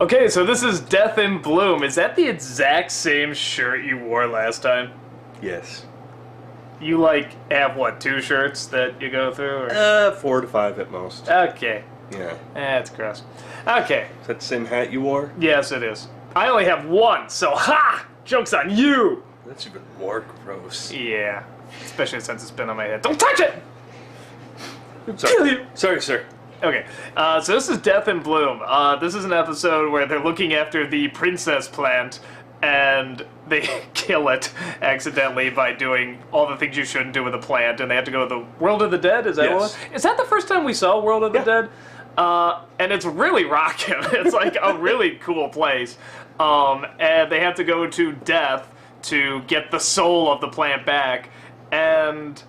Okay, so this is Death in Bloom. Is that the exact same shirt you wore last time? Yes. You, like, have, what, 2 shirts that you go through? Or? 4 to 5 at most. Okay. Yeah. That's gross. Okay. Is that the same hat you wore? Yes, it is. I only have 1, so ha! Joke's on you! That's even more gross. Yeah. Especially since it's been on my head. Don't touch it! Sorry. Kill you! Sorry, sir. Okay, so this is Death in Bloom. This is an episode where they're looking after the princess plant, and they kill it accidentally by doing all the things you shouldn't do with a plant, and they have to go to the World of the Dead, is that what it was? Is that the first time we saw World of the Dead? And it's really rocking. It's like a really cool place. And they have to go to Death to get the soul of the plant back, and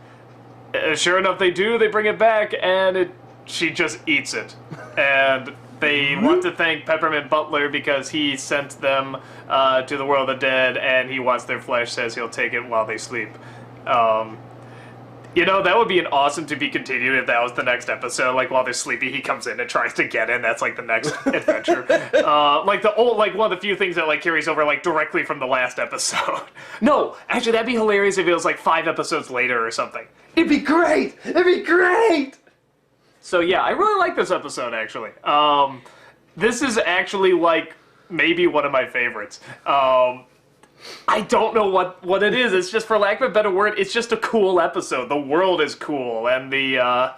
sure enough they do, they bring it back, and she just eats it. And they want to thank Peppermint Butler because he sent them to the World of the Dead, and he wants their flesh, says he'll take it while they sleep. You know, that would be an awesome to be continued if that was the next episode. Like, while they're sleepy, he comes in and tries to get in. That's, like, the next adventure. Like, one of the few things that, like, carries over, like, directly from the last episode. No, actually, that'd be hilarious if it was, like, 5 episodes later or something. It'd be great! It'd be great! So, yeah, I really like this episode, actually. This is actually, like, maybe one of my favorites. I don't know what it is. It's just, for lack of a better word, it's just a cool episode. The world is cool, and the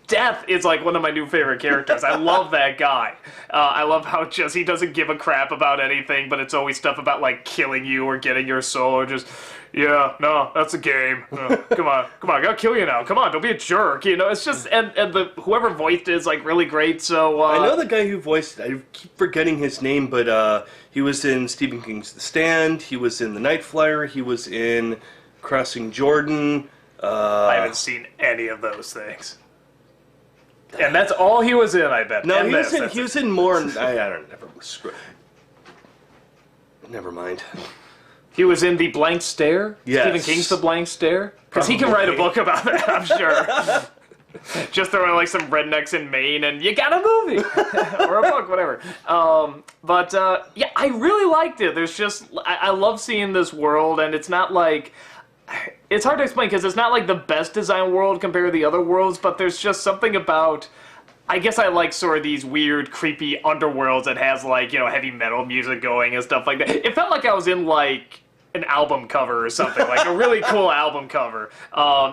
Death is like one of my new favorite characters. I love that guy. I love how just he doesn't give a crap about anything, but it's always stuff about like killing you or getting your soul or just, yeah, no, that's a game. Come on, I gotta kill you now. Come on, don't be a jerk. You know, it's just, and the whoever voiced it is like really great. So I know the guy who voiced it. I keep forgetting his name, but he was in Stephen King's The Stand. He was in The Night Flyer. He was in Crossing Jordan. I haven't seen any of those things. And that's all he was in, I bet. No, he was in more. I don't know. Never mind. He was in The Blank Stare? Yes. Stephen King's The Blank Stare? Because he can write a book about that, I'm sure. Just throw in like some rednecks in Maine and you got a movie! Or a book, whatever. Yeah, I really liked it. There's just, I love seeing this world, and it's not like, it's hard to explain because it's not like the best designed world compared to the other worlds, but there's just something about, I guess I like sort of these weird, creepy underworlds that has like, you know, heavy metal music going and stuff like that. It felt like I was in like an album cover or something, like a really cool album cover.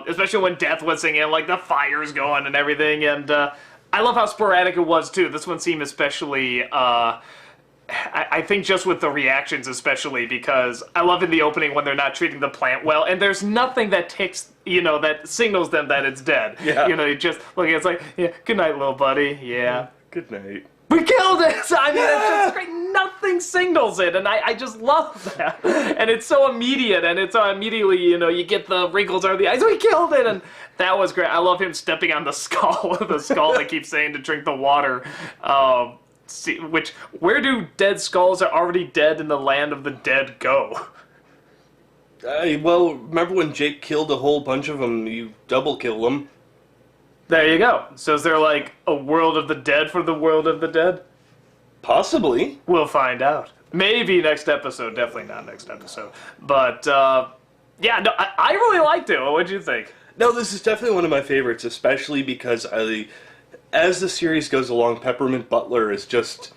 Especially when Death was singing, like the fire's going and everything, and I love how sporadic it was too. This one seemed especially, I think just with the reactions especially, because I love in the opening when they're not treating the plant well, and there's nothing that ticks, you know, that signals them that it's dead. Yeah. You know, you just look, it's like, yeah, good night, little buddy, yeah. Good night. We killed it! I mean, it's just great. Nothing signals it, and I just love that. And it's so immediate, and it's immediately, you know, you get the wrinkles over the eyes. We killed it! And that was great. I love him stepping on the skull that keeps saying to drink the water. Where do dead skulls that are already dead in the land of the dead go? Well, remember when Jake killed a whole bunch of them? You double kill them. There you go. So is there like a world of the dead for the world of the dead? Possibly. We'll find out. Maybe next episode. Definitely not next episode. But, yeah, no, I really liked it. What'd you think? No, this is definitely one of my favorites, especially because as the series goes along, Peppermint Butler is just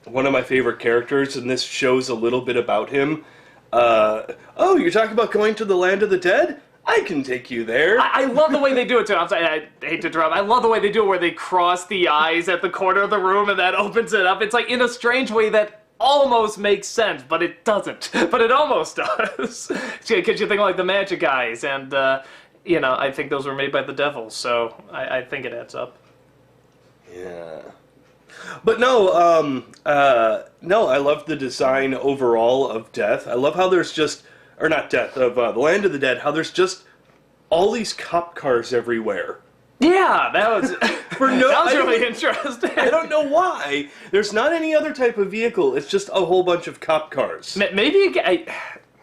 one of my favorite characters, and this shows a little bit about him. Oh, you're talking about going to the land of the dead? I can take you there. I love the way they do it, too. I'm sorry, I hate to interrupt. I love the way they do it where they cross the eyes at the corner of the room and that opens it up. It's like in a strange way that almost makes sense, but it doesn't. But it almost does. Because you think like the magic eyes, and, you know, I think those were made by the devil, so I think it adds up. Yeah. But no, I love the design overall of Death. I love how there's just, or not Death, of the Land of the Dead, how there's just all these cop cars everywhere. Yeah, that was really interesting. I don't know why. There's not any other type of vehicle. It's just a whole bunch of cop cars. Maybe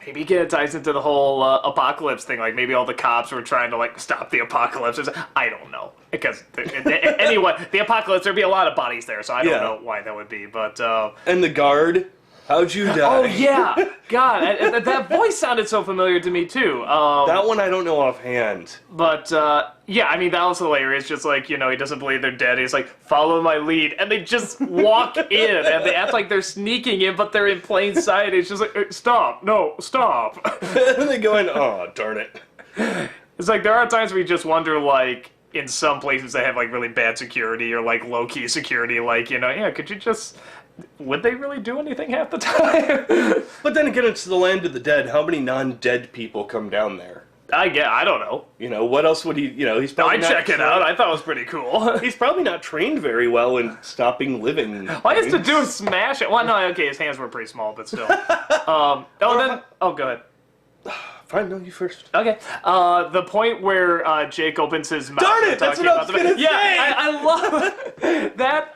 Maybe it ties into the whole apocalypse thing. Like, maybe all the cops were trying to, like, stop the apocalypse. I don't know. Because, anyway, the apocalypse, there'd be a lot of bodies there, so I don't know why that would be. But, And the guard, how'd you die? Oh, yeah. God, that voice sounded so familiar to me, too. That one I don't know offhand. But, yeah, I mean, that was hilarious. Just like, he doesn't believe they're dead. He's like, follow my lead. And they just walk in, and they act like they're sneaking in, but they're in plain sight. It's just like, stop. No, stop. And they go in, oh, darn it. It's like, there are times where you just wonder, like, in some places they have, like, really bad security or, like, low-key security. Like, could you just... Would they really do anything half the time? But then again, it's the land of the dead. How many non-dead people come down there? I don't know. What else would he, he's probably I'd check it out. I thought it was pretty cool. He's probably not trained very well in stopping living. All he has to do is smash it. Well, no, okay, his hands were pretty small, but still. Go ahead. Fine, no, you first. Okay. The point where Jake opens his mouth. Darn it! That's what I was gonna say. Yeah, I love that.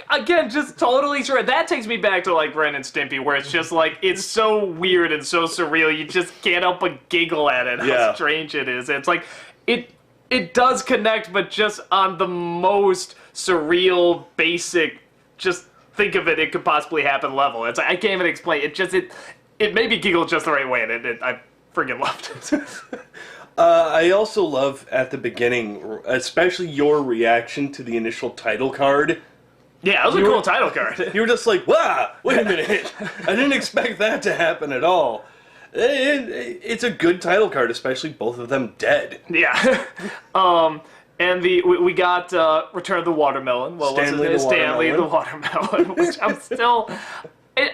Again, just totally sure. That takes me back to like Ren and Stimpy, where it's just like it's so weird and so surreal. You just can't help but giggle at it. How strange it is. It's like it does connect, but just on the most surreal, basic. Just think of it could possibly happen level. It's like, I can't even explain. It made me giggle just the right way, and I friggin' loved it. I also love at the beginning, especially your reaction to the initial title card. Yeah, that was a cool title card. You were just like, wow, wait a minute. I didn't expect that to happen at all. It's a good title card, especially both of them dead. Yeah. And we got Return of the Watermelon. Well, Stanley the Watermelon, which I'm still...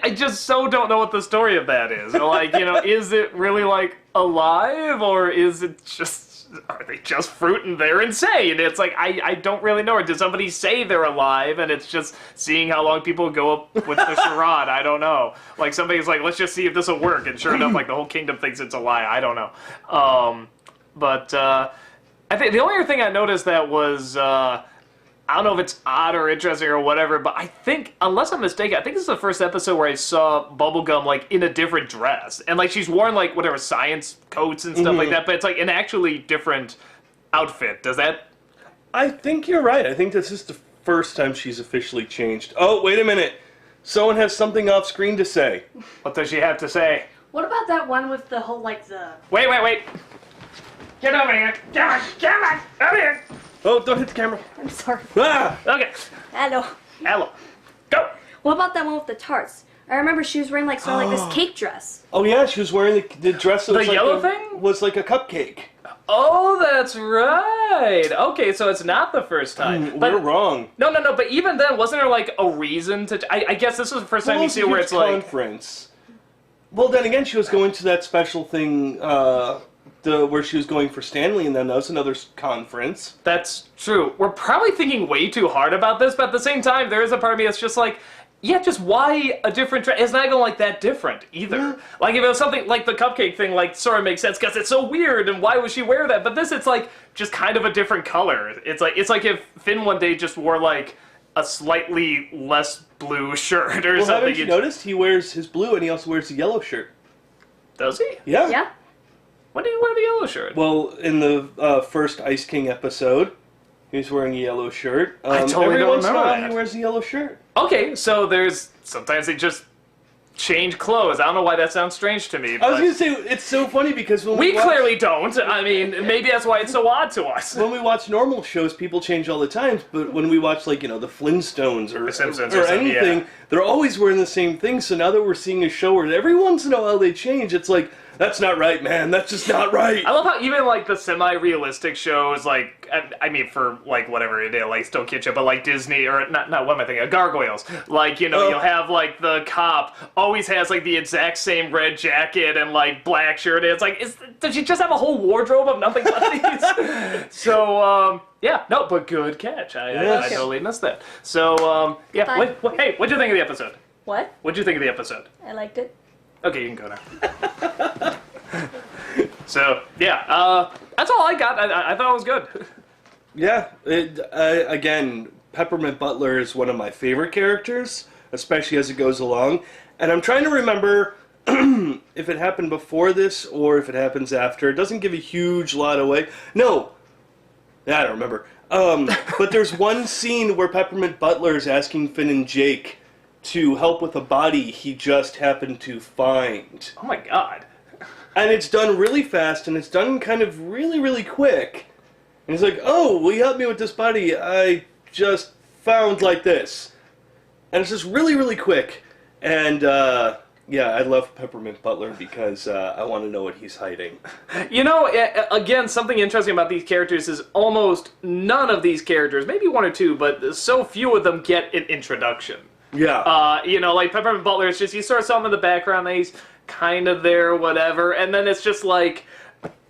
I just so don't know what the story of that is. Like, is it really, like, alive, or is it just... Are they just fruit and they're insane? It's like, I don't really know. Or did somebody say they're alive, and it's just seeing how long people go up with the charade? I don't know. Like, somebody's like, let's just see if this will work, and sure enough, like, the whole kingdom thinks it's a lie. I don't know. I think the only other thing I noticed that was... I don't know if it's odd or interesting or whatever, but I think, unless I'm mistaken, I think this is the first episode where I saw Bubblegum, like, in a different dress. And, like, she's worn, like, whatever, science coats and stuff like that, but it's, like, an actually different outfit. Does that... I think you're right. I think this is the first time she's officially changed. Oh, wait a minute. Someone has something off screen to say. What does she have to say? What about that one with the whole, like, the... Wait. Get over here. Come on. Over here. Oh, don't hit the camera. I'm sorry. Ah! Okay. Hello. Go. What about that one with the tarts? I remember she was wearing, like, sort of like this cake dress. Oh, yeah, she was wearing the dress that The was like yellow thing? Was like a cupcake. Oh, that's right. Okay, so it's not the first time. We're wrong. No, but even then, wasn't there, like, a reason to... I guess this was the first time you see where it's like... Conference. Well, then again, she was going to that special thing... where she was going for Stanley, and then that was another conference. That's true. We're probably thinking way too hard about this, but at the same time, there is a part of me that's just like, yeah, just why a different dress? It's not even like that different either. Yeah. Like if it was something like the cupcake thing, like sort of makes sense because it's so weird, and why would she wear that? But this, it's like just kind of a different color. It's like if Finn one day just wore like a slightly less blue shirt or something. Haven't you noticed he wears his blue and he also wears the yellow shirt? Does he? Yeah. Yeah. When did he wear the yellow shirt? Well, in the first Ice King episode, he was wearing a yellow shirt. I totally don't remember that. He wears a yellow shirt. Okay, so sometimes they just change clothes. I don't know why that sounds strange to me. I was going to say, it's so funny because when we clearly don't. I mean, maybe that's why it's so odd to us. When we watch normal shows, people change all the time, but when we watch, like, the Flintstones or Simpsons or anything, they're always wearing the same thing, so now that we're seeing a show where every once in a while they change, it's like, that's not right, man. That's just not right. I love how even, like, the semi-realistic shows, like, I mean, for, like, whatever it is, like, Stone Kitchen, but, like, Disney, or, not what am I thinking, Gargoyles. Like, you'll have, like, the cop always has, like, the exact same red jacket and, like, black shirt. It's like, does she just have a whole wardrobe of nothing but these? So, yeah, no, but good catch. I totally missed that. So, yeah, hey, what'd you think of the episode? What? What'd you think of the episode? I liked it. Okay, you can go now. So, yeah, that's all I got. I thought it was good. Yeah, again, Peppermint Butler is one of my favorite characters, especially as it goes along. And I'm trying to remember, if it happened before this or if it happens after. It doesn't give a huge lot away. No, I don't remember. But there's one scene where Peppermint Butler is asking Finn and Jake to help with a body he just happened to find. Oh my god. And it's done really fast, and it's done kind of really, really quick. And he's like, oh, will you help me with this body I just found like this? And it's just really, really quick. And, yeah, I love Peppermint Butler because I want to know what he's hiding. You know, again, something interesting about these characters is almost none of these characters, maybe one or two, but so few of them get an introduction. Yeah. You know, like Peppermint Butler, it's just, you sort of saw him in the background, and he's kind of there, whatever, and then it's just like,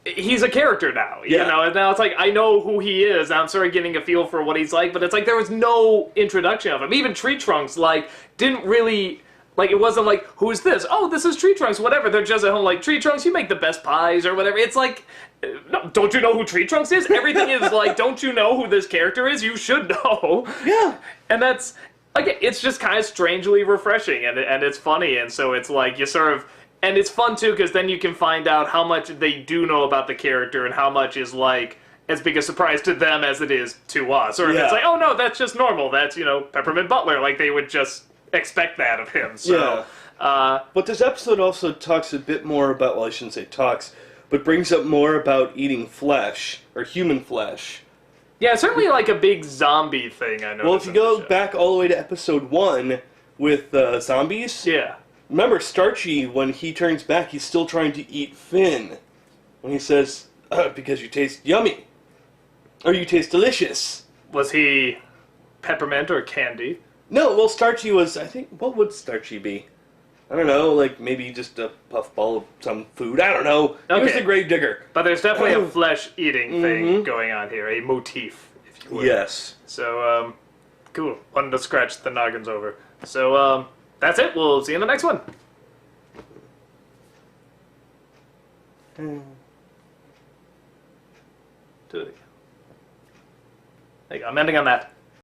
he's a character now, you know, and now it's like, I know who he is, I'm sort of getting a feel for what he's like, but it's like, there was no introduction of him. Even Tree Trunks, like, didn't really, like, it wasn't like, who's this? Oh, this is Tree Trunks, whatever. They're just at home like, Tree Trunks, you make the best pies, or whatever. It's like, no, don't you know who Tree Trunks is? Everything is like, don't you know who this character is? You should know. Yeah. And that's, like, it's just kind of strangely refreshing, and it's funny, and so it's like, you sort of, and it's fun too, because then you can find out how much they do know about the character, and how much is, like, as big a surprise to them as it is to us. Or if it's like, oh no, that's just normal, that's, you know, Peppermint Butler, like, they would just expect that of him, so. Yeah. But this episode also talks a bit more about, well, I shouldn't say talks, but brings up more about eating flesh, or human flesh. Yeah, certainly like a big zombie thing, I know. Well, if you go back all the way to episode 1 with zombies, yeah. Remember Starchy, when he turns back, he's still trying to eat Finn. When he says, because you taste yummy. Or you taste delicious. Was he peppermint or candy? No, well, Starchy was, I think, what would Starchy be? I don't know, like maybe just a puffball of some food. I don't know. Okay. He was the grave digger. But there's definitely a flesh-eating thing going on here, a motif, if you will. Yes. So, cool. One to scratch the noggins over. So, that's it. We'll see you in the next one. Do it again. There you go. I'm ending on that.